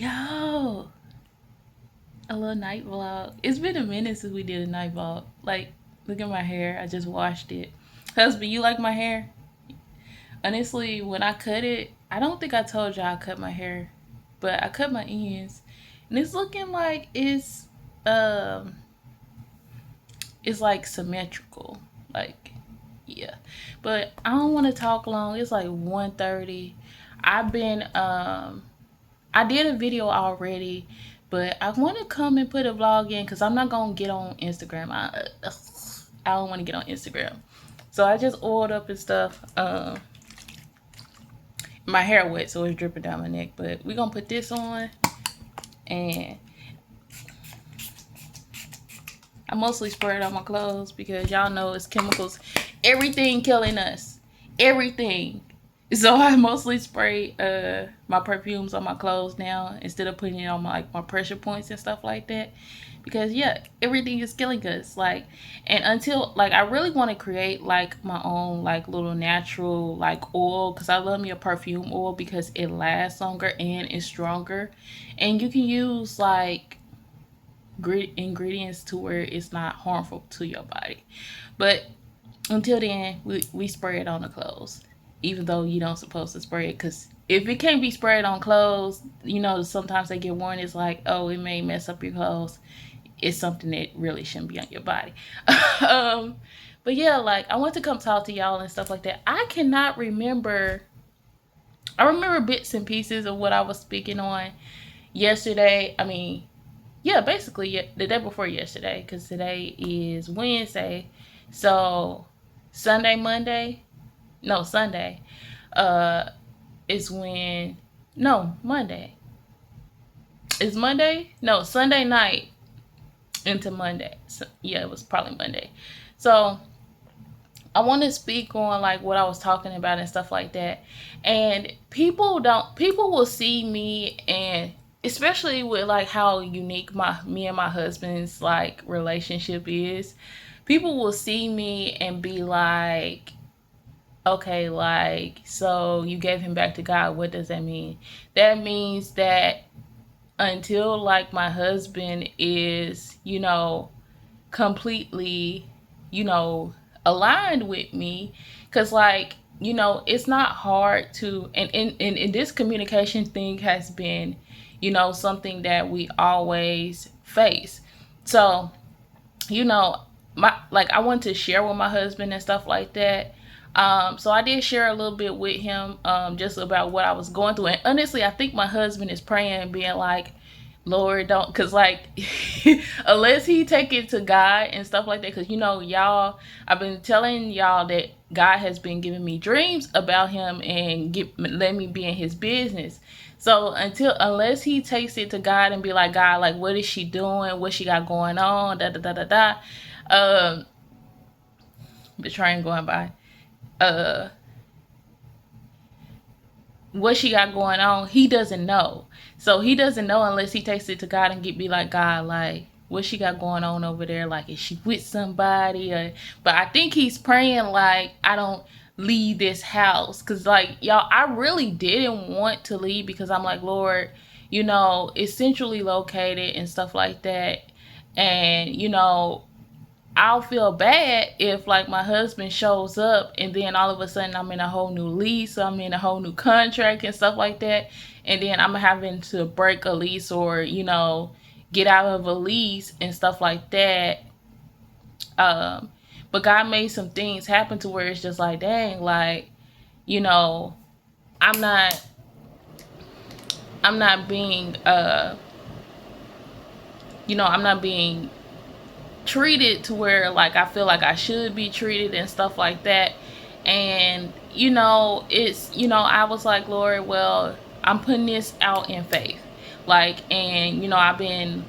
Yo, a little night vlog. It's been a minute since we did a night vlog. Like, look at my hair. I just washed it. Husband, you like my hair? Honestly, when I cut it, I don't think I told y'all I cut my hair, but I cut my ends, and it's looking like um it's like symmetrical. Like, yeah. But I don't want to talk long. It's like 1:30. I've been I did a video already, but I want to come and put a vlog in because I'm not gonna get on Instagram. I don't want to get on Instagram, so I just oiled up and stuff. My hair wet, so it's dripping down my neck. But we're gonna put this on, and I mostly spray it on my clothes because y'all know it's chemicals. Everything killing us. Everything. So I mostly spray my perfumes on my clothes now instead of putting it on my pressure points and stuff like that. Because yeah, everything is killing us. Like, and until like I really want to create like my own like little natural like oil, because I love me a perfume oil because it lasts longer and is stronger. And you can use like ingredients to where it's not harmful to your body. But until then, we spray it on the clothes, even though you don't supposed to spray it, because if it can't be sprayed on clothes, sometimes they get warned. It's like, oh, it may mess up your clothes. It's something that really shouldn't be on your body. um, but yeah, like I want to come talk to y'all and stuff like that. I cannot remember. I remember bits and pieces of what I was speaking on yesterday. I mean, yeah, basically the day before yesterday, because today is Wednesday. So Sunday, Monday, no, Sunday, uh, is when, no, Monday. Is Monday? No, Sunday night into Monday. So, yeah, it was probably Monday. So I want to speak on like what I was talking about and stuff like that. And people will see me, and especially with like how unique me and my husband's like relationship is, people will see me and be like, okay, like, so you gave him back to God. What does that mean? That means that until like my husband is, completely, you know, aligned with me, because like, it's not hard to, and this communication thing has been, something that we always face. So, you know, I want to share with my husband and stuff like that. So I did share a little bit with him, just about what I was going through. And honestly, I think my husband is praying, being like, Lord, don't, because like, unless he take it to God and stuff like that, because y'all, I've been telling y'all that God has been giving me dreams about him and let me be in his business. So unless he takes it to God and be like, God, like, what is she doing? What she got going on? Da da da da da. Um, the train going by. Uh, what she got going on, he doesn't know. So he doesn't know unless he takes it to God and be like, God, like, what she got going on over there? Like, is she with somebody? But I think he's praying like I don't leave this house, because like, y'all, I really didn't want to leave, because I'm like, Lord, it's centrally located and stuff like that. And I'll feel bad if like my husband shows up and then all of a sudden I'm in a whole new lease, I'm in a whole new contract and stuff like that, and then I'm having to break a lease, or get out of a lease and stuff like that. But God made some things happen to where it's just like, dang, like, you know I'm not I'm not being I'm not being treated to where like I feel like I should be treated and stuff like that. And it's, I was like, Lord, well, I'm putting this out in faith. Like, and I've been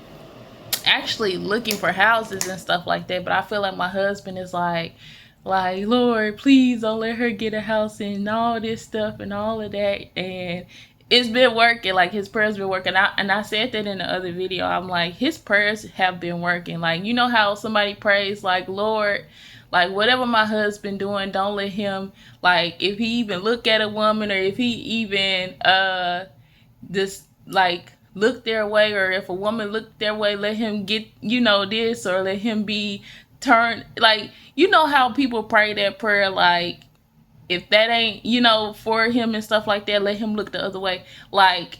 actually looking for houses and stuff like that, but I feel like my husband is like, Lord, please don't let her get a house and all this stuff and all of that. And it's been working. Like, his prayers been working out, and I said that in the other video. I'm like, his prayers have been working. Like, you know how somebody prays like, Lord, like, whatever my husband doing, don't let him, like, if he even look at a woman, or if he even just like look their way, or if a woman look their way, let him get, this, or let him be turned. Like, how people pray that prayer, like, if that ain't, for him and stuff like that, let him look the other way. Like,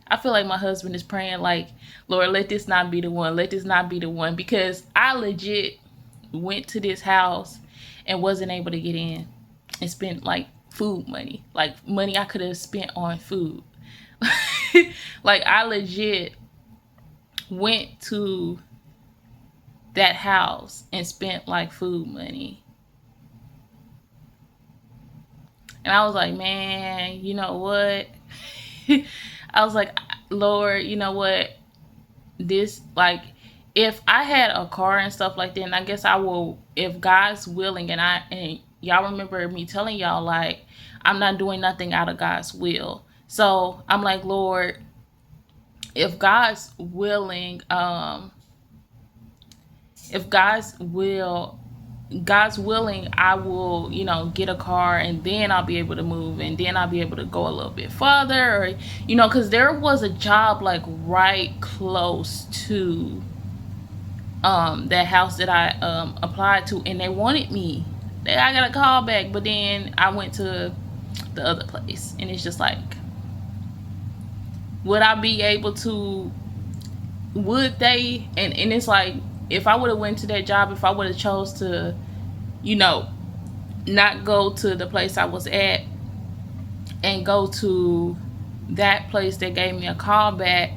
I feel like my husband is praying, like, Lord, let this not be the one. Let this not be the one. Because I legit went to this house and wasn't able to get in and spent, like, food money. Like, money I could have spent on food. Like, I legit went to that house and spent, like, food money. And I was like, man, you know what? I was like, Lord, you know what? This, like, if I had a car and stuff like that, and I guess I will, if God's willing, and y'all remember me telling y'all, like, I'm not doing nothing out of God's will. So I'm like, Lord, if God's willing, if God's willing, I will, get a car, and then I'll be able to move, and then I'll be able to go a little bit further, or, because there was a job, like, right close to that house that I applied to, and they wanted me. I got a call back, but then I went to the other place, and it's just like, would I be able to? Would they? And it's like, if I would have went to that job, if I would have chose to, not go to the place I was at and go to that place that gave me a call back,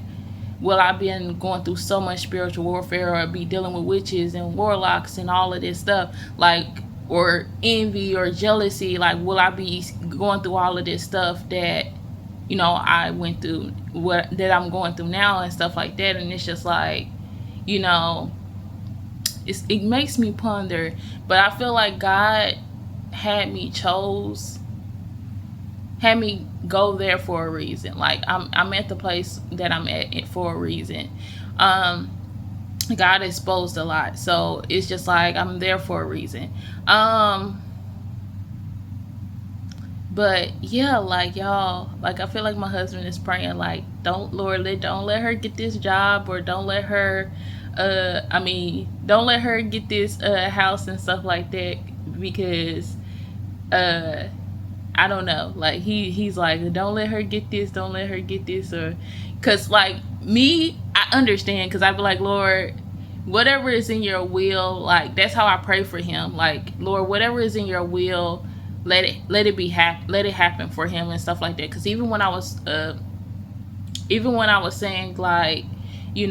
will I been going through so much spiritual warfare, or be dealing with witches and warlocks and all of this stuff, like, or envy or jealousy? Like, will I be going through all of this stuff that, I went through, that I'm going through now and stuff like that? And it's just like, it makes me ponder. But I feel like God had me go there for a reason. Like, I'm at the place that I'm at for a reason. God exposed a lot, so it's just like, I'm there for a reason. But yeah, like, y'all, like, I feel like my husband is praying, like, don't let her get this job, or don't let her don't let her get this house and stuff like that, because I don't know, like, he's like, don't let her get this, or, because, like, me, I understand, because I be like, Lord, whatever is in your will, like, that's how I pray for him, like, Lord, whatever is in your will, let it happen for him and stuff like that. Because even when I was saying, like, I'm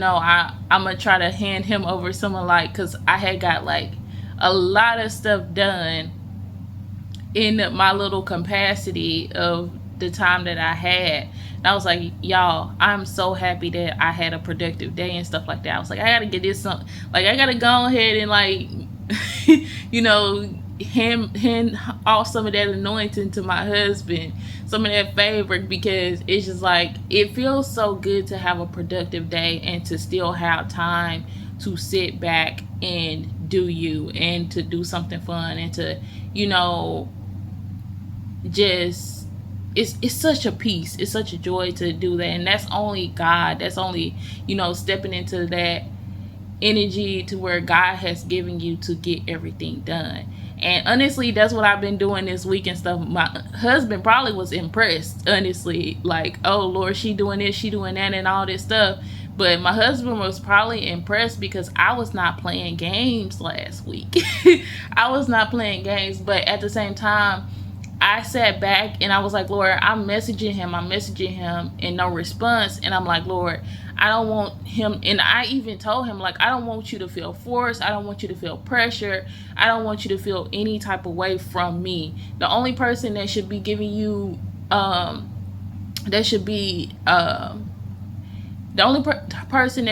gonna try to hand him over someone, like, because I had got, like, a lot of stuff done in my little capacity of the time that I had. And I was like, y'all, I'm so happy that I had a productive day and stuff like that. I was like, I gotta get this, like, I gotta go ahead and, like, hand off some of that anointing to my husband, some of that favor, because it's just like, it feels so good to have a productive day and to still have time to sit back and do you, and to do something fun, and to, just, it's such a peace, it's such a joy to do that. And that's only God, that's only, stepping into that energy to where God has given you to get everything done. And honestly, that's what I've been doing this week and stuff. My husband probably was impressed, honestly, like, oh Lord, she doing this, she doing that, and all this stuff. But my husband was probably impressed because I was not playing games last week. I was not playing games, but at the same time, I sat back and I was like, Lord, I'm messaging him and no response. And I'm like, Lord, I don't want him. And I even told him, like, I don't want you to feel forced. I don't want you to feel pressure. I don't want you to feel any type of way from me. The only person that should be giving you, person that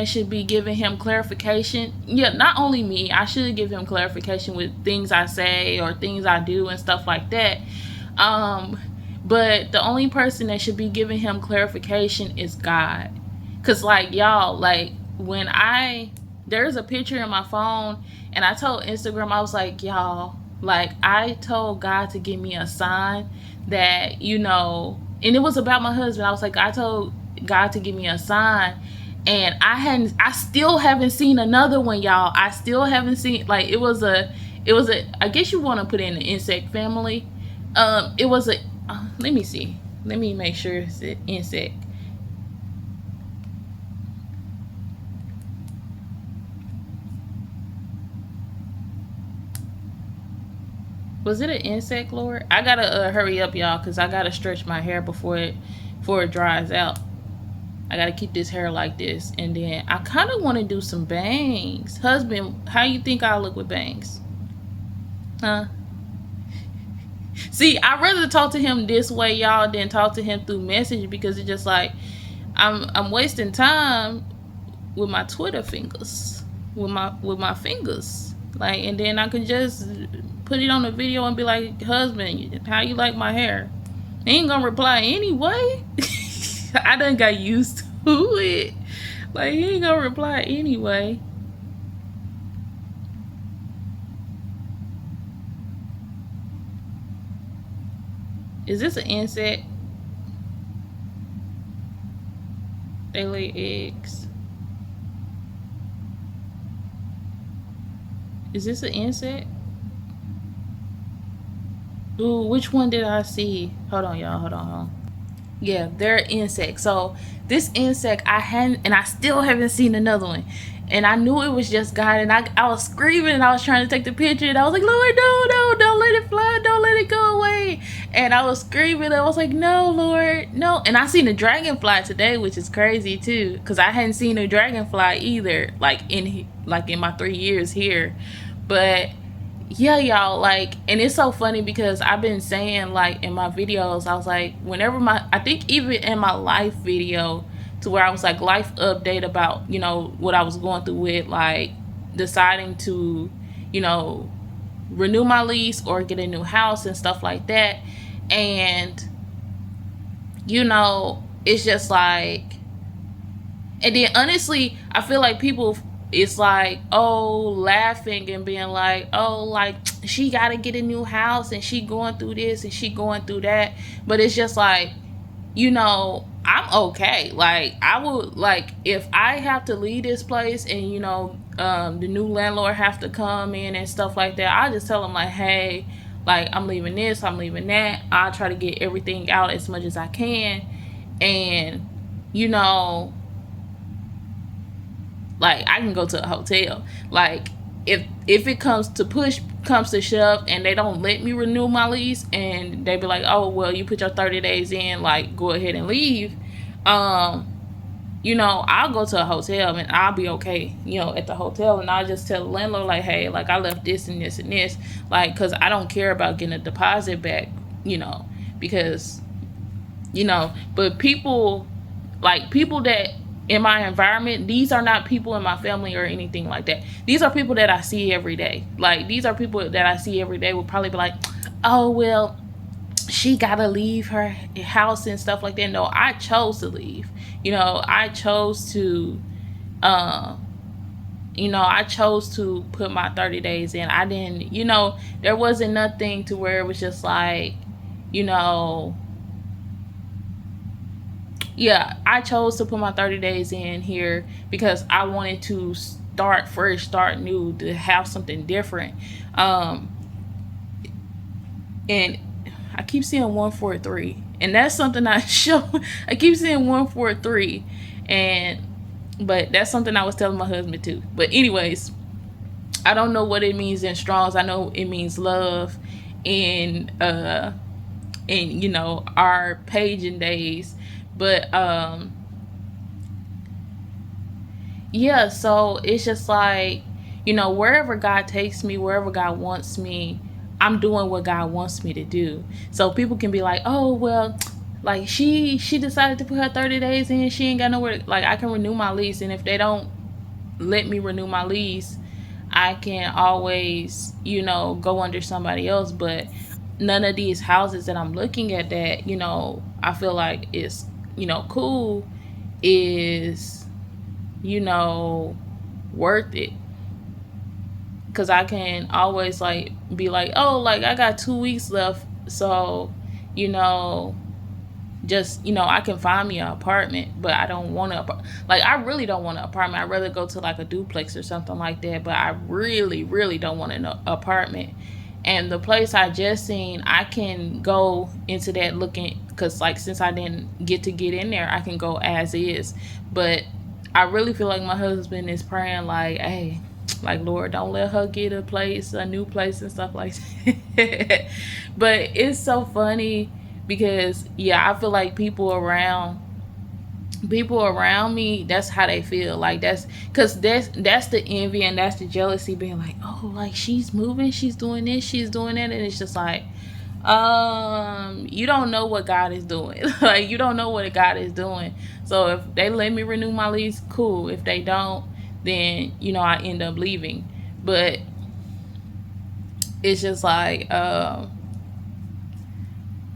should be giving him clarification, not only me, I should give him clarification with things I say or things I do and stuff like that. But the only person that should be giving him clarification is God. Cause, like, y'all, like, when there's a picture in my phone, and I told Instagram, I was like, y'all, like, I told God to give me a sign that, and it was about my husband. I was like, I told God to give me a sign. And I still haven't seen another one, y'all. I still haven't seen, like, it was a, I guess you want to put in the insect family. It was a, let me see. Let me make sure it's an insect. Was it an insect, Lord? I gotta hurry up, y'all, because I gotta stretch my hair before it dries out. I gotta keep this hair like this, and then I kind of want to do some bangs. Husband, how you think I look with bangs? Huh? See, I'd rather talk to him this way, y'all, than talk to him through message, because it's just like I'm wasting time with my Twitter fingers, with my fingers, like, and then I could just put it on the video and be like, husband, how you like my hair? He ain't gonna reply anyway. I done got used to it. Like, he ain't gonna reply anyway. Is this an insect? They lay eggs. Is this an insect? Ooh, which one did I see? Hold on, y'all. Hold on. Yeah, they're insects. So this insect I hadn't, and I still haven't seen another one. And I knew it was just God, and I was screaming, and I was trying to take the picture, and I was like, Lord, no, don't let it fly, don't let it go away. And I was screaming, I was like, no, Lord, no. And I seen a dragonfly today, which is crazy too, because I hadn't seen a dragonfly either, like in my 3 years here. But yeah, y'all, like, and it's so funny because I've been saying, like, in my videos, I was like, whenever I think even in my life video, to where I was like, life update about, you know, what I was going through with, like, deciding to, you know, renew my lease or get a new house and stuff like that. And, you know, it's just like, and then honestly, I feel like people, it's like, oh, laughing and being like, oh, like, she got to get a new house and she going through this and she going through that. But it's just like, you know, I'm okay. Like, I would, like, if I have to leave this place and, you know, the new landlord have to come in and stuff like that, I just tell them, like, hey, like, I'm leaving this, I'm leaving that. I'll try to get everything out as much as I can. And, you know, like, I can go to a hotel. Like, if it comes to shove and they don't let me renew my lease, and they be like, oh, well, you put your 30 days in, like, go ahead and leave, you know, I'll go to a hotel and I'll be okay, you know, at the hotel, and I'll just tell the landlord, like, hey, like, I left this and this and this, like, because I don't care about getting a deposit back, you know, because, you know, but people that in my environment, these are not people in my family or anything like that. These are people that I see every day. Like, these are people that I see every day will probably be like, oh, well, she gotta leave her house and stuff like that. No, I chose to leave. You know, I chose to put my 30 days in. I didn't, you know, there wasn't nothing to where it was just like, you know, yeah, I chose to put my 30 days in here because I wanted to start fresh, start new, to have something different. And I keep seeing 143, and that's something I show. I keep seeing 143, but that's something I was telling my husband too. But anyways, I don't know what it means in Strong's. I know it means love in you know, our paging days. But yeah, so it's just like, you know, wherever God takes me, wherever God wants me, I'm doing what God wants me to do. So people can be like, oh, well, like, she decided to put her 30 days in, she ain't got nowhere, like, I can renew my lease, and if they don't let me renew my lease, I can always, you know, go under somebody else. But none of these houses that I'm looking at that, you know, I feel like is, you know, cool, is, you know, worth it. Because I can always, like, be like, oh, like, I got 2 weeks left, so, you know, just, I can find me an apartment, but I don't want to, like, I really don't want an apartment. I'd rather go to like a duplex or something like that, but I really, really don't want an apartment. And the place I just seen, I can go into that looking, because like since I didn't get in there, I can go as is. But I really feel like my husband is praying like, hey, like, Lord, don't let her get a new place and stuff like that. But it's so funny because yeah, I feel like people around me, that's how they feel. Like that's because that's the envy and that's the jealousy, being like, oh, like she's moving, she's doing this, she's doing that. And it's just like, you don't know what God is doing. Like, you don't know what God is doing. So if they let me renew my lease, cool. If they don't, then I end up leaving. But it's just like,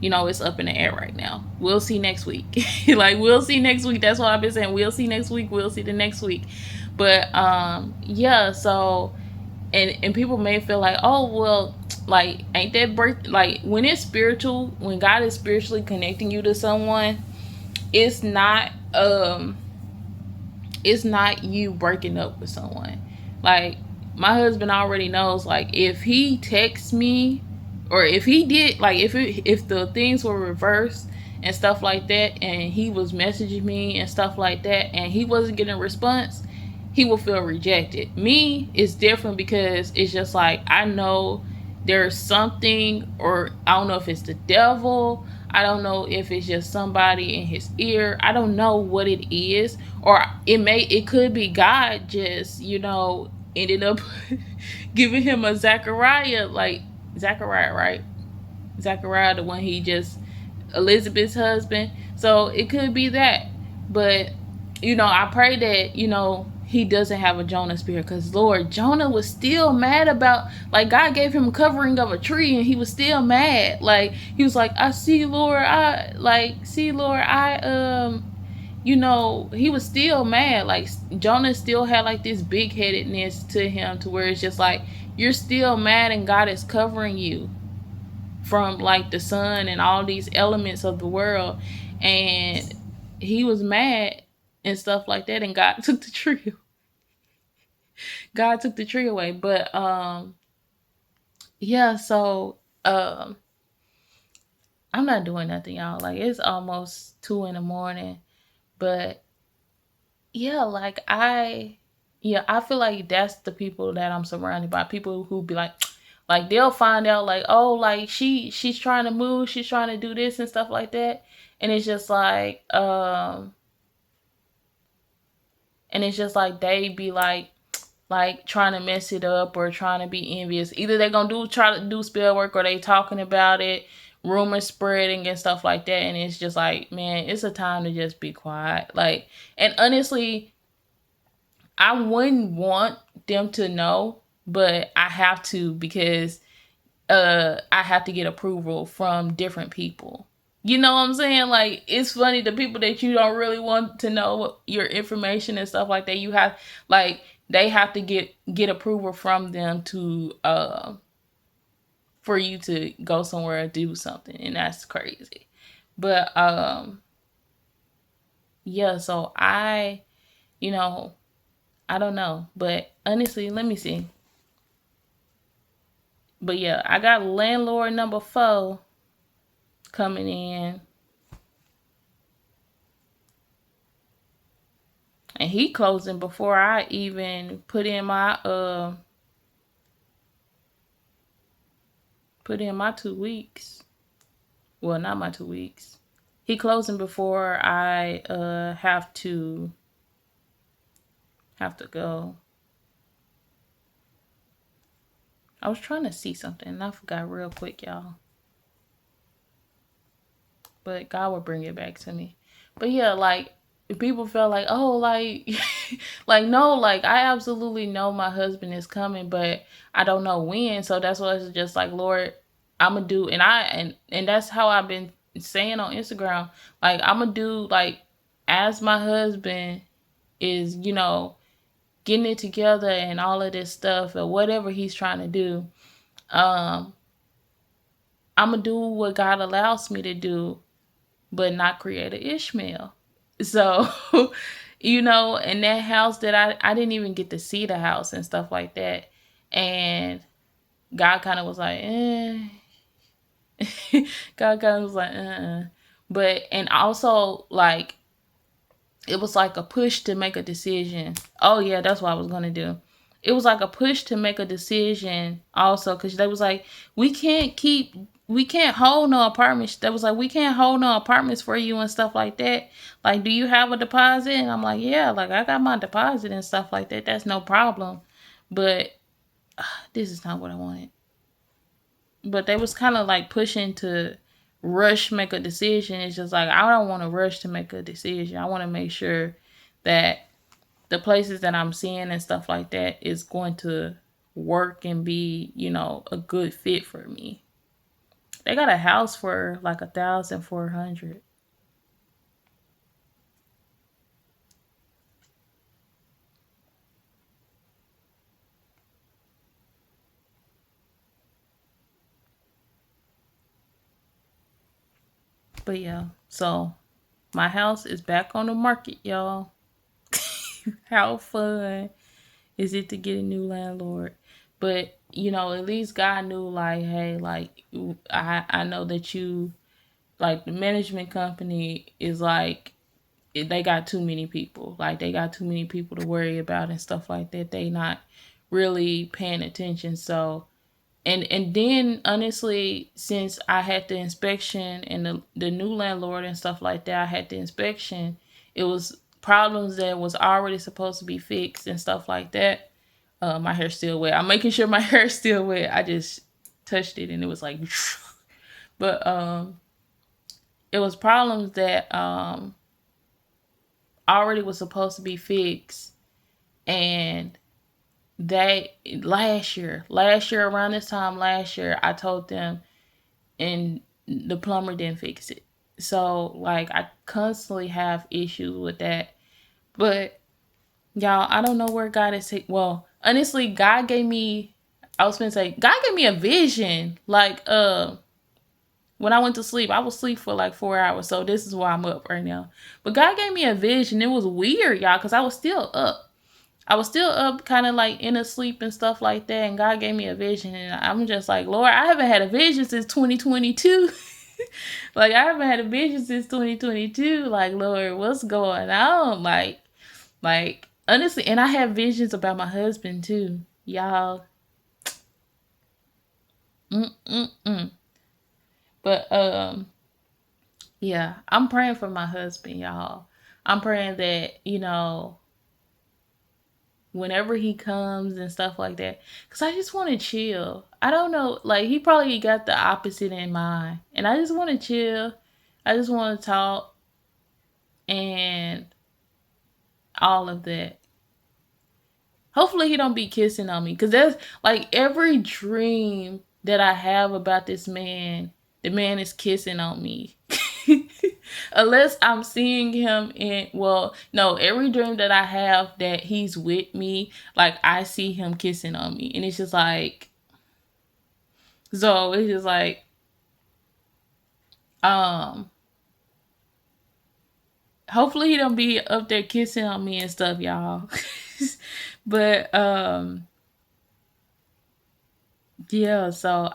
it's up in the air right now. We'll see next week. Like, we'll see next week. That's what I've been saying. We'll see next week. We'll see the next week. But yeah. So, and people may feel like, oh well, like, ain't that birth? Like, when it's spiritual, when God is spiritually connecting you to someone, it's not you breaking up with someone. Like, my husband already knows, like, if he texts me, or if he did, like, if the things were reversed and stuff like that, and he was messaging me and stuff like that, and he wasn't getting a response, he will feel rejected. Me, it's different because it's just like, I know there's something, or I don't know if it's the devil, I don't know if it's just somebody in his ear, I don't know what it is, or it could be God just, ended up giving him a Zachariah, like Zachariah, right? Zachariah, the one he just, Elizabeth's husband. So it could be that. But, I pray that, he doesn't have a Jonah spirit. Because, Lord, Jonah was still mad about, like, God gave him covering of a tree and he was still mad. Like, he was like, he was still mad. Like, Jonah still had like this big headedness to him, to where it's just like, you're still mad and God is covering you from like the sun and all these elements of the world. And he was mad and stuff like that, and God took the tree. God took the tree away. But yeah, so I'm not doing nothing, y'all. Like, it's almost 2 in the morning. But yeah, like, I feel like that's the people that I'm surrounded by. People who be like they'll find out like, oh, like she's trying to move, she's trying to do this and stuff like that. And it's just like, they be like trying to mess it up or trying to be envious. Either they're gonna try to do spell work, or they talking about it, rumors spreading and stuff like that. And it's just like, man, it's a time to just be quiet. Like, and honestly, I wouldn't want them to know, but I have to, because I have to get approval from different people. You know what I'm saying? Like, it's funny, the people that you don't really want to know your information and stuff like that, you have, like, they have to get approval from them to for you to go somewhere and do something, and that's crazy. But yeah, so you know, I don't know, but honestly, let me see. But yeah, I got landlord number 4 coming in, and he closing before I even put in my 2 weeks. Well, not my 2 weeks. He closing before I have to go. I was trying to see something and I forgot real quick, y'all. But God will bring it back to me. But yeah, like, if people feel like, oh, like, like, no, like, I absolutely know my husband is coming, but I don't know when. So that's why it's just like, Lord, I'm gonna do, and that's how I've been saying on Instagram. Like, I'm gonna do, like, as my husband is, getting it together and all of this stuff, or whatever he's trying to do. I'm gonna do what God allows me to do but not create an Ishmael. So, and that house that I didn't even get to see the house and stuff like that. And God kind of was like, eh. God kind of was like, But, and also, like, it was like a push to make a decision. Oh, yeah, that's what I was going to do. It was like a push to make a decision also, because they was like, we can't hold no apartments. That was like, we can't hold no apartments for you and stuff like that. Like, do you have a deposit? And I'm like, yeah, like I got my deposit and stuff like that. That's no problem. But this is not what I wanted. But they was kind of like pushing to rush make a decision. It's just like, I don't want to rush to make a decision. I want to make sure that the places that I'm seeing and stuff like that is going to work and be, a good fit for me. They got a house for like 1,400. But yeah, so my house is back on the market, y'all. How fun is it to get a new landlord? But at least God knew, like, hey, like, I know that you, like, the management company is like, they got too many people. Like, they got too many people to worry about and stuff like that. They not really paying attention. So, and then honestly, since I had the inspection and the new landlord and stuff like that, I had the inspection. It was problems that was already supposed to be fixed and stuff like that. My hair's still wet. I'm making sure my hair's still wet. I just touched it and it was like, but it was problems that already was supposed to be fixed. And that last year around this time last year, I told them, and the plumber didn't fix it. So like, I constantly have issues with that. But y'all, I don't know where God is well, honestly, God gave me a vision. Like, when I went to sleep, I was asleep for like 4 hours. So this is why I'm up right now. But God gave me a vision. It was weird, y'all, because I was still up. Kind of like in a sleep and stuff like that. And God gave me a vision. And I'm just like, Lord, I haven't had a vision since 2022. Like, I haven't had a vision since 2022. Like, Lord, what's going on? Like, honestly, and I have visions about my husband too, y'all. Mm-mm-mm. But, yeah, I'm praying for my husband, y'all. I'm praying that, whenever he comes and stuff like that, because I just want to chill. I don't know, like, he probably got the opposite in mind, and I just want to chill. I just want to talk and all of that. Hopefully he don't be kissing on me, because that's like every dream that I have about this man. The man is kissing on me. Unless I'm seeing him no, every dream that I have that he's with me, like, I see him kissing on me. And it's just like, so it's just like, hopefully he don't be up there kissing on me and stuff, y'all. But, yeah, so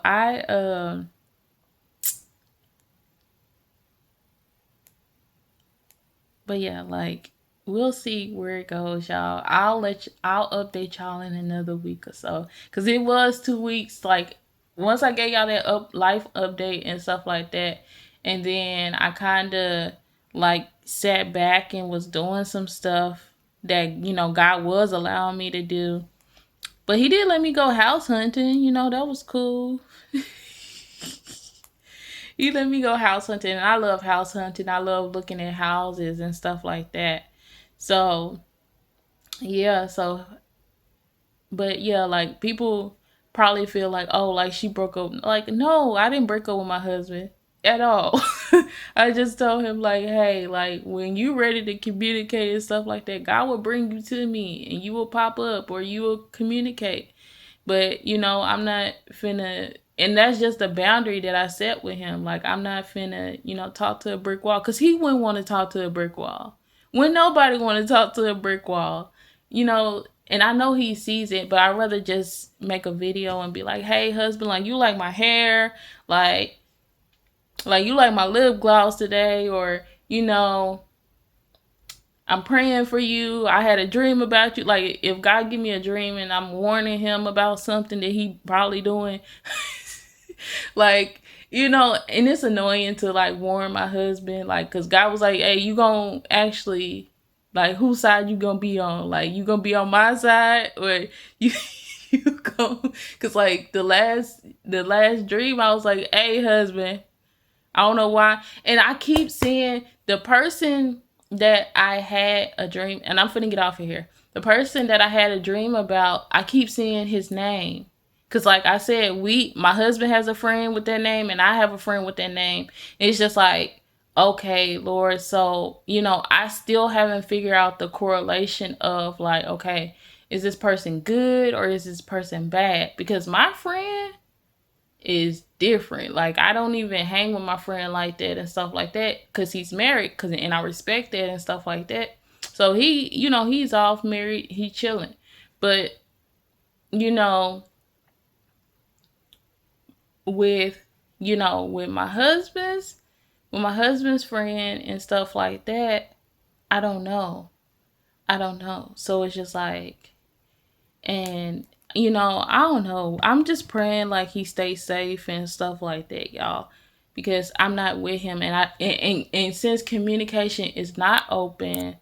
but yeah, like, we'll see where it goes, y'all. I'll update y'all in another week or so, because it was 2 weeks. Like, once I gave y'all that life update and stuff like that, and then I kind of like sat back and was doing some stuff that God was allowing me to do. But he did let me go house hunting. That was cool. He let me go house hunting, and I love house hunting. I love looking at houses and stuff like that. So, yeah, but yeah, like, people probably feel like, oh, like, she broke up. Like, no, I didn't break up with my husband at all. I just told him, like, hey, like, when you ready to communicate and stuff like that, God will bring you to me and you will pop up or you will communicate. But, I'm not finna And that's just the boundary that I set with him. Like, I'm not finna, talk to a brick wall, because he wouldn't want to talk to a brick wall. When nobody want to talk to a brick wall, and I know he sees it, but I'd rather just make a video and be like, hey, husband, like, you like my hair, like you like my lip gloss today, or, I'm praying for you. I had a dream about you. Like, if God give me a dream and I'm warning him about something that he probably doing, like, and it's annoying to like warn my husband, like, because God was like, hey, you gonna actually, like, whose side you gonna be on? Like, you gonna be on my side, or you you go, because like the last dream, I was like, hey, husband, I don't know why. And I keep seeing the person that I had a dream, and I'm finna get off of here. The person that I had a dream about, I keep seeing his name. Cause like I said, my husband has a friend with that name, and I have a friend with that name. It's just like, okay, Lord. So, I still haven't figured out the correlation of like, okay, is this person good or is this person bad? Because my friend is different. Like, I don't even hang with my friend like that and stuff like that, because he's married, and I respect that and stuff like that. So he's off married, he's chilling. But you know with with my husband's friend and stuff like that, I don't know. So it's just like, and I don't know. I'm just praying like he stays safe and stuff like that, y'all, because I'm not with him, and since communication is not open,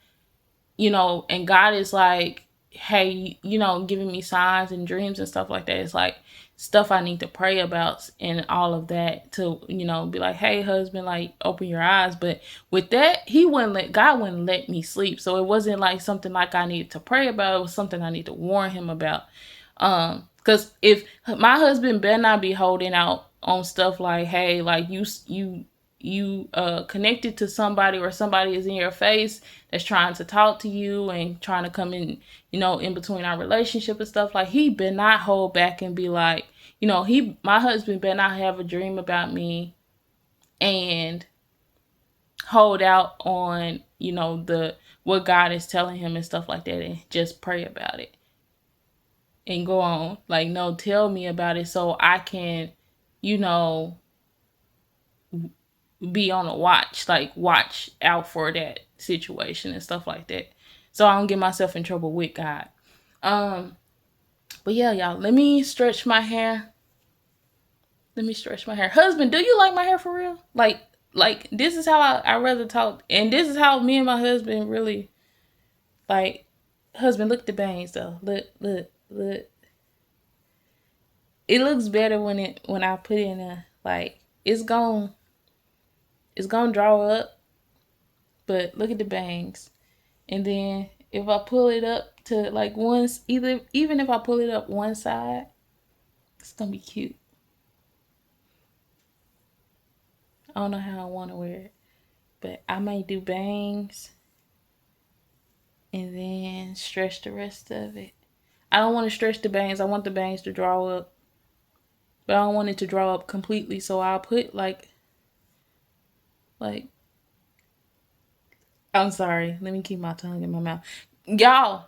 and God is like, hey, giving me signs and dreams and stuff like that. It's like stuff I need to pray about and all of that, to, be like, hey, husband, like, open your eyes. But with that, God wouldn't let me sleep. So it wasn't like something like I needed to pray about. It was something I need to warn him about. Because if my husband better not be holding out on stuff like, hey, like, you connected to somebody, or somebody is in your face that's trying to talk to you and trying to come in, in between our relationship and stuff, like, he better not hold back and be like, my husband better not have a dream about me and hold out on, the what God is telling him and stuff like that, and just pray about it and go on. Like, no, tell me about it so I can, you know, be on a watch, like, watch out for that situation and stuff like that. So I don't get myself in trouble with God. Um, but yeah, y'all, let me stretch my hair. Husband, do you like my hair for real? Like this is how I rather talk, and this is how me and my husband really, like, husband, look at the bangs though. Look. It looks better when I put in a, like, it's gonna draw up, but look at the bangs. And then if I pull it up to like once, even if I pull it up one side, it's gonna be cute. I don't know how I want to wear it, but I might do bangs and then stretch the rest of it. I don't want to stretch the bangs. I want the bangs to draw up, but I don't want it to draw up completely. So I'll put like I'm sorry. Let me keep my tongue in my mouth. Y'all,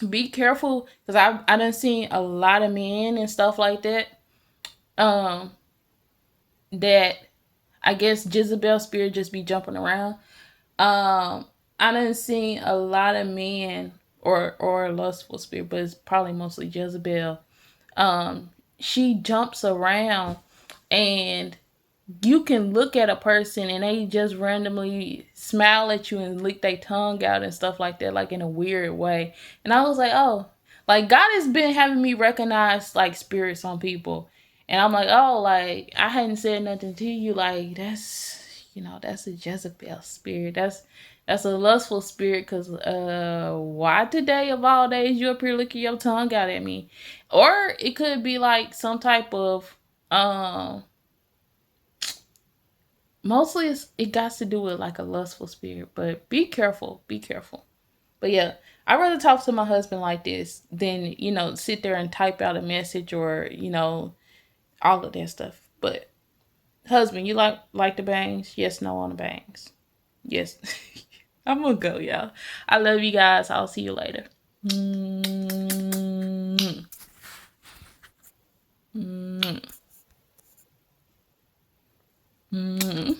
be careful, because I done seen a lot of men and stuff like that. Um, that I guess Jezebel spirit just be jumping around. I done seen a lot of men, or lustful spirit, but it's probably mostly Jezebel. She jumps around, and you can look at a person and they just randomly smile at you and lick their tongue out and stuff like that, like in a weird way. And I was like, oh, like, God has been having me recognize like spirits on people. And I'm like, oh, like, I hadn't said nothing to you. Like, that's a Jezebel spirit. That's a lustful spirit, because why today of all days you up here licking your tongue out at me? Or it could be like some type of mostly it got to do with like a lustful spirit. But be careful, be careful. But yeah, I'd rather talk to my husband like this than sit there and type out a message, or all of that stuff. But husband, you like the bangs? Yes, no on the bangs. Yes. I'm gonna go, y'all. I love you guys. I'll see you later. Mm-hmm. Mm-hmm. Mm-hmm.